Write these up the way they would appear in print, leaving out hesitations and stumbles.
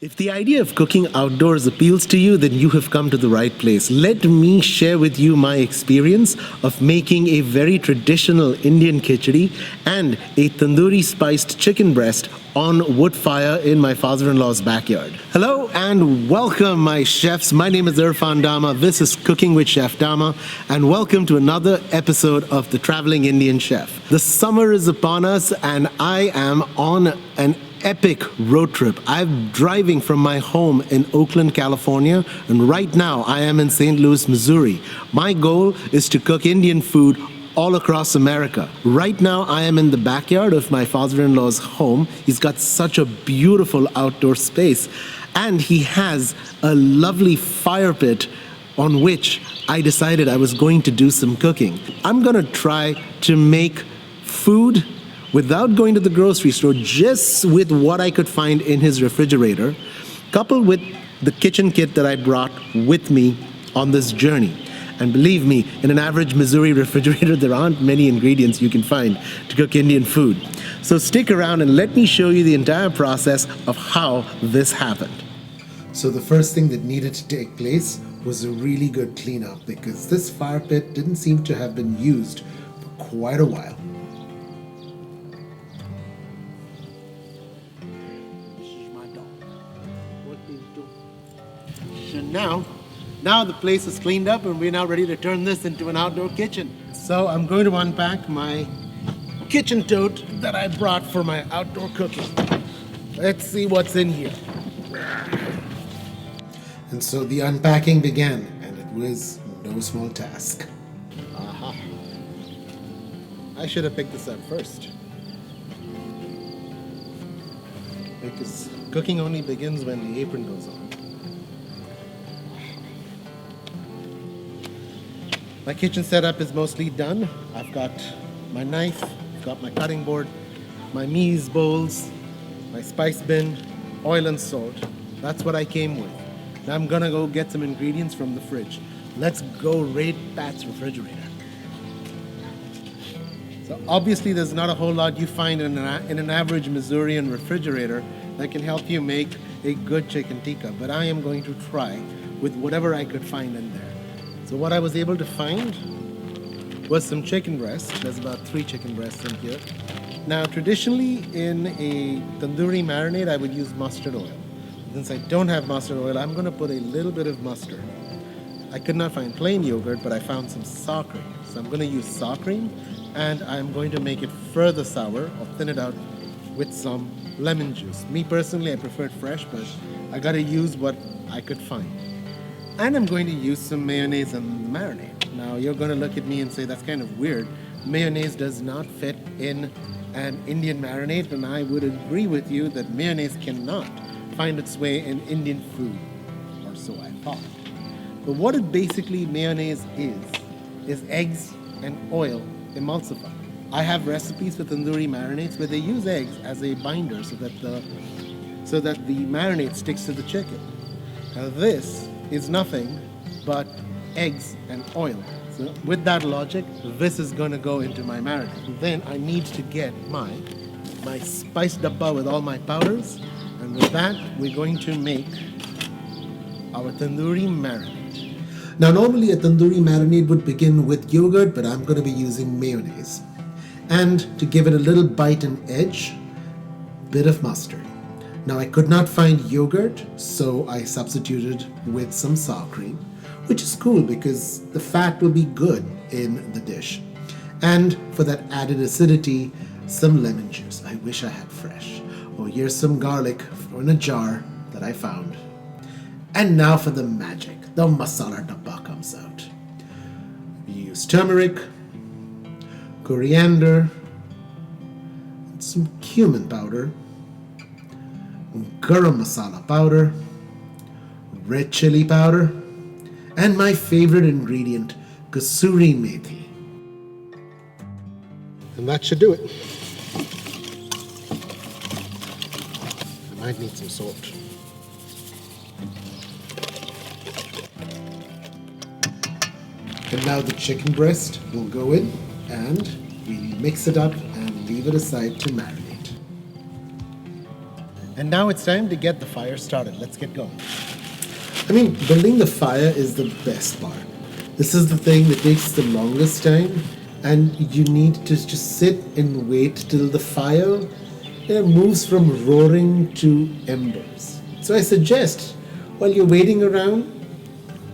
If the idea of cooking outdoors appeals to you, then you have come to the right place. Let me share with you my experience of making a very traditional Indian khichdi and a tandoori spiced chicken breast on wood fire in my father-in-law's backyard. Hello and welcome, my chefs. My name is Irfan Dama. This is Cooking with Chef Dama, and welcome to another episode of The Traveling Indian Chef. The summer is upon us, and I am on an epic road trip. I'm driving from my home in Oakland, California, and right now I am in St. Louis, Missouri. My goal is to cook Indian food all across America. Right now I am in the backyard of my father-in-law's home. He's got such a beautiful outdoor space, and he has a lovely fire pit on which I decided I was going to do some cooking. I'm gonna try to make food without going to the grocery store, just with what I could find in his refrigerator, coupled with the kitchen kit that I brought with me on this journey. And believe me, in an average Missouri refrigerator, there aren't many ingredients you can find to cook Indian food. So stick around and let me show you the entire process of how this happened. So the first thing that needed to take place was a really good cleanup, because this fire pit didn't seem to have been used for quite a while. And now the place is cleaned up, and we're now ready to turn this into an outdoor kitchen. So I'm going to unpack my kitchen tote that I brought for my outdoor cooking. Let's see what's in here. And so the unpacking began, and it was no small task. Aha. I should have picked this up first, because cooking only begins when the apron goes on. My kitchen setup is mostly done. I've got my knife, I've got my cutting board, my mise bowls, my spice bin, oil and salt. That's what I came with. Now I'm gonna go get some ingredients from the fridge. Let's go raid Pat's refrigerator. So obviously there's not a whole lot you find in an average Missourian refrigerator that can help you make a good chicken tikka, but I am going to try with whatever I could find in there. So what I was able to find was some chicken breasts. There's about 3 chicken breasts in here. Now, traditionally in a tandoori marinade, I would use mustard oil. Since I don't have mustard oil, I'm going to put a little bit of mustard. I could not find plain yogurt, but I found some sour cream. So I'm going to use sour cream, and I'm going to make it further sour or thin it out with some lemon juice. Me personally, I prefer it fresh, but I got to use what I could find. And I'm going to use some mayonnaise in the marinade. Now you're going to look at me and say that's kind of weird. Mayonnaise does not fit in an Indian marinade, and I would agree with you that mayonnaise cannot find its way in Indian food, or so I thought. But what it basically mayonnaise is eggs and oil emulsified. I have recipes for tandoori marinades where they use eggs as a binder so that the marinade sticks to the chicken. Now this is nothing but eggs and oil. So with that logic, this is going to go into my marinade. Then I need to get my spice dabba with all my powders, and with that we're going to make our tandoori marinade. Now normally a tandoori marinade would begin with yogurt, but I'm going to be using mayonnaise. And to give it a little bite and edge, bit of mustard. Now I could not find yogurt, so I substituted with some sour cream, which is cool because the fat will be good in the dish. And for that added acidity, some lemon juice. I wish I had fresh. Oh, here's some garlic in a jar that I found. And now for the magic. The Masala Dabbas comes out. We use turmeric, coriander, and some cumin powder, garam masala powder, red chili powder, and my favorite ingredient, kasuri methi. And that should do it. I might need some salt. And now the chicken breast will go in, and we mix it up and leave it aside to marinate. And now it's time to get the fire started. Let's get going. I mean, building the fire is the best part. This is the thing that takes the longest time, and you need to just sit and wait till the fire moves from roaring to embers. So I suggest, while you're waiting around,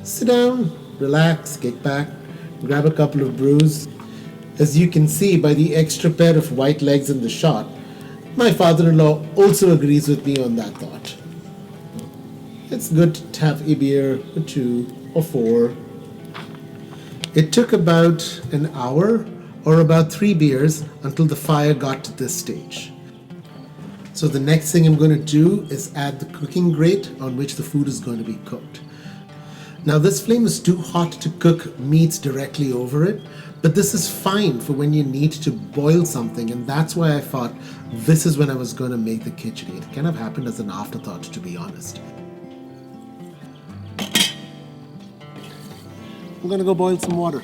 sit down, relax, kick back, grab a couple of brews. As you can see by the extra pair of white legs in the shot, my father-in-law also agrees with me on that thought. It's good to have a beer or two or four. It took about an hour or about 3 beers until the fire got to this stage. So the next thing I'm going to do is add the cooking grate on which the food is going to be cooked. Now this flame is too hot to cook meats directly over it, but this is fine for when you need to boil something, and that's why I thought this is when I was going to make the khichdi. It kind of happened as an afterthought, to be honest. I'm gonna go boil some water.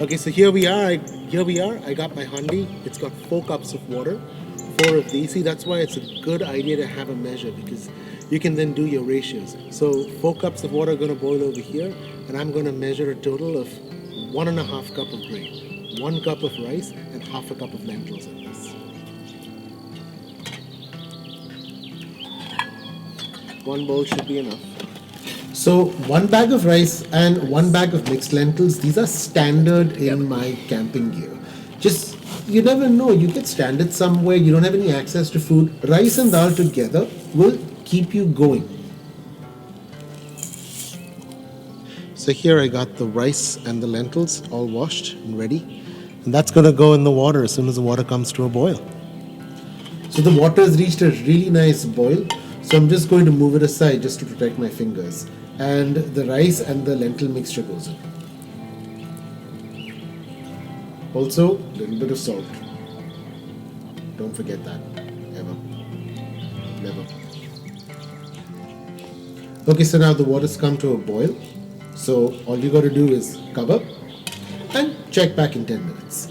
Okay, so here we are. I got my handi. It's got 4 cups of water, 4 of these. See, that's why it's a good idea to have a measure, because you can then do your ratios. So 4 cups of water are gonna boil over here, and I'm gonna measure a total of 1.5 cup of grain, 1 cup of rice, and half a cup of lentils in this. 1 bowl should be enough. So 1 bag of rice and 1 bag of mixed lentils, these are standard in my camping gear. Just, you never know, you get stranded somewhere, you don't have any access to food. Rice and dal together will keep you going. So here I got the rice and the lentils all washed and ready. And that's gonna go in the water as soon as the water comes to a boil. So the water has reached a really nice boil. So I'm just going to move it aside just to protect my fingers. And the rice and the lentil mixture goes in. Also, a little bit of salt. Don't forget that. Ever. Never. Okay, so now the water's come to a boil. So all you got to do is cover and check back in 10 minutes.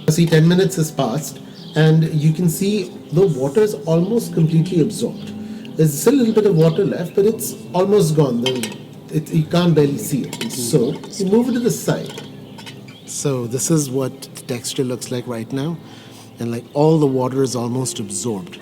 See, 10 minutes has passed, and you can see the water is almost completely absorbed. There's still a little bit of water left, but it's almost gone. You can't barely see it. So you move it to the side. So this is what the texture looks like right now. And like all the water is almost absorbed.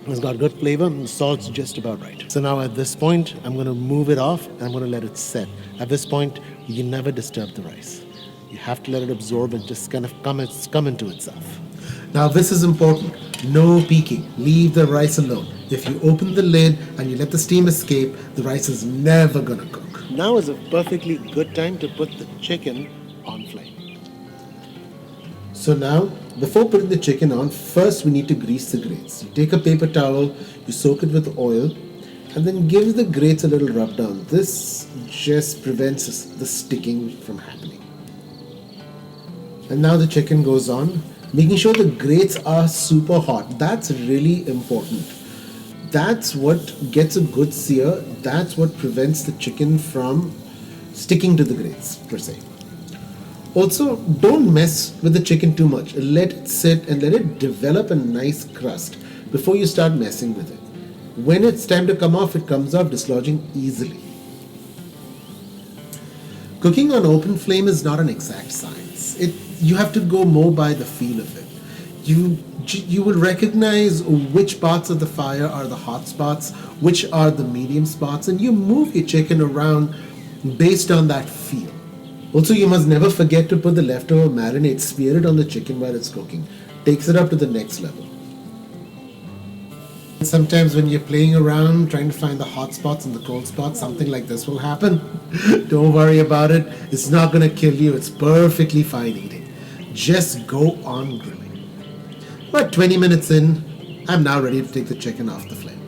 It's got good flavor, and the salt's just about right. So now at this point, I'm going to move it off and I'm going to let it set. At this point, you never disturb the rice. You have to let it absorb and just kind of come into itself. Now this is important. No peeking. Leave the rice alone. If you open the lid and you let the steam escape, the rice is never going to cook. Now is a perfectly good time to put the chicken on flame. So now, before putting the chicken on, first we need to grease the grates. You take a paper towel, you soak it with oil, and then give the grates a little rub down. This just prevents the sticking from happening. And now the chicken goes on, making sure the grates are super hot. That's really important. That's what gets a good sear. That's what prevents the chicken from sticking to the grates, per se. Also, don't mess with the chicken too much. Let it sit and let it develop a nice crust before you start messing with it. When it's time to come off, it comes off dislodging easily. Cooking on open flame is not an exact science. You have to go more by the feel of it. You will recognize which parts of the fire are the hot spots, which are the medium spots, and you move your chicken around based on that feel. Also, you must never forget to put the leftover marinade, smear it on the chicken while it's cooking. Takes it up to the next level. Sometimes when you're playing around trying to find the hot spots and the cold spots, something like this will happen. Don't worry about it. It's not going to kill you. It's perfectly fine eating. Just go on grilling. About 20 minutes in, I'm now ready to take the chicken off the flame.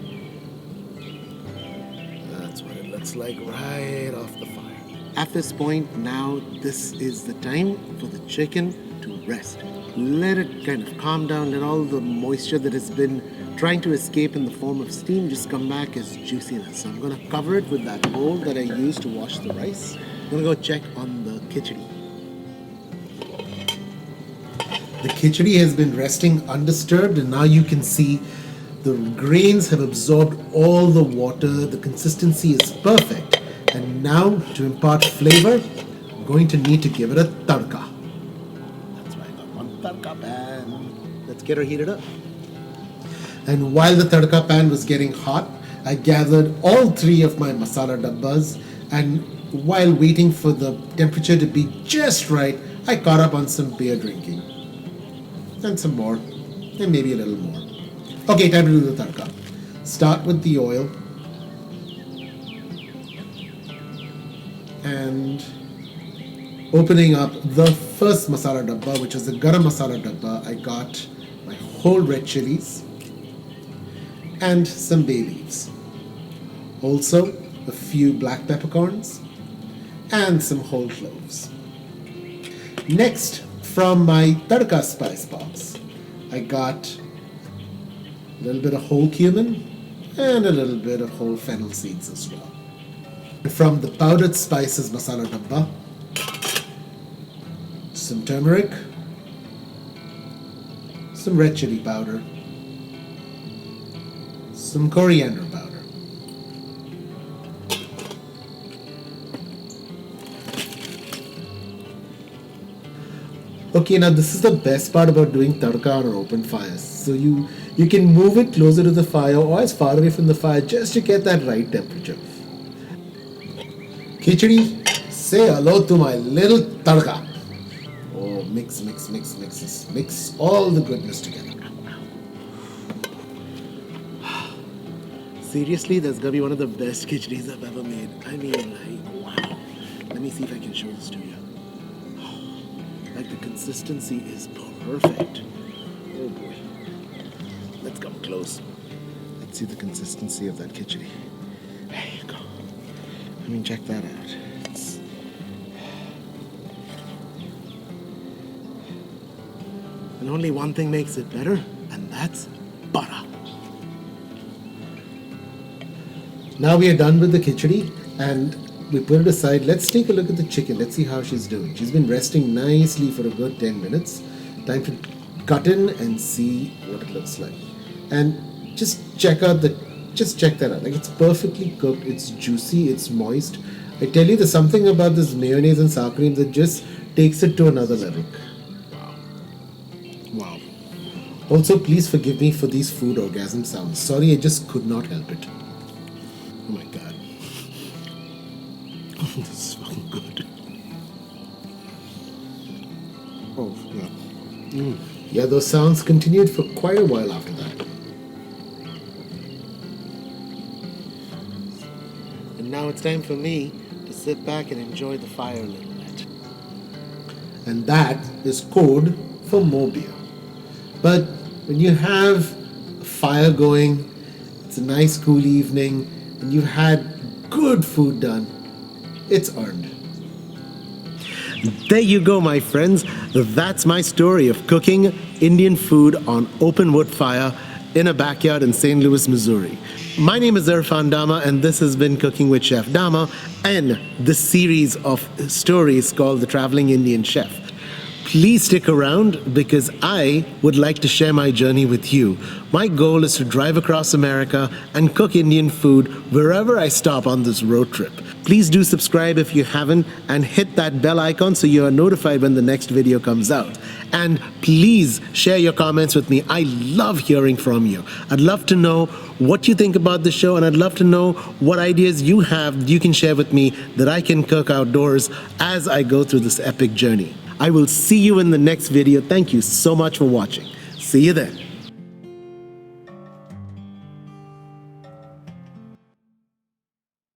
That's what it looks like right off the fire. At this point, now this is the time for the chicken to rest. Let it kind of calm down, let all the moisture that has been trying to escape in the form of steam just come back as juiciness. So I'm going to cover it with that bowl that I used to wash the rice. I'm going to go check on the khichdi. The khichdi has been resting undisturbed, and now you can see the grains have absorbed all the water. The consistency is perfect. And now, to impart flavor, I'm going to need to give it a tadka. That's right, I got one tadka pan. Let's get her heated up. And while the tadka pan was getting hot, I gathered all 3 of my masala dabbas, and while waiting for the temperature to be just right, I caught up on some beer drinking. And some more, and maybe a little more. Okay, time to do the tadka. Start with the oil. And opening up the first masala dabba, which is the garam masala dabba, I got my whole red chilies and some bay leaves. Also, a few black peppercorns and some whole cloves. Next, from my tadka spice box, I got a little bit of whole cumin and a little bit of whole fennel seeds as well. And from the powdered spices masala dabba, some turmeric, some red chili powder, some coriander powder. Okay, now this is the best part about doing tadka on an open fire. So you can move it closer to the fire or as far away from the fire just to get that right temperature. Khichdi, say hello to my little tadka. Oh, mix all the goodness together. Seriously, that's gonna be one of the best khichdis I've ever made. I mean, like, wow. Let me see if I can show this to you. Like, the consistency is perfect. Oh boy. Let's come close. Let's see the consistency of that khichdi. There you go. I mean, check that out. And only one thing makes it better, and that's butter. Now we are done with the khichdi and we put it aside. Let's take a look at the chicken. Let's see how she's doing. She's been resting nicely for a good 10 minutes. Time to cut in and see what it looks like. And just check that out. Like, it's perfectly cooked, it's juicy, it's moist. I tell you, there's something about this mayonnaise and sour cream that just takes it to another level. Wow. Also, please forgive me for these food orgasm sounds. Sorry, I just could not help it. Oh my god. This is fucking good. Oh, yeah. Yeah, those sounds continued for quite a while after that. And now it's time for me to sit back and enjoy the fire a little bit. And that is code for more beer. But when you have a fire going, it's a nice cool evening, and you've had good food done, it's earned. There you go, my friends. That's my story of cooking Indian food on open wood fire in a backyard in St. Louis, Missouri. My name is Irfan Dama, and this has been Cooking with Chef Dama and this series of stories called The Traveling Indian Chef. Please stick around because I would like to share my journey with you. My goal is to drive across America and cook Indian food wherever I stop on this road trip. Please do subscribe if you haven't and hit that bell icon so you are notified when the next video comes out. And please share your comments with me. I love hearing from you. I'd love to know what you think about the show, and I'd love to know what ideas you have you can share with me that I can cook outdoors as I go through this epic journey. I will see you in the next video. Thank you so much for watching. See you then.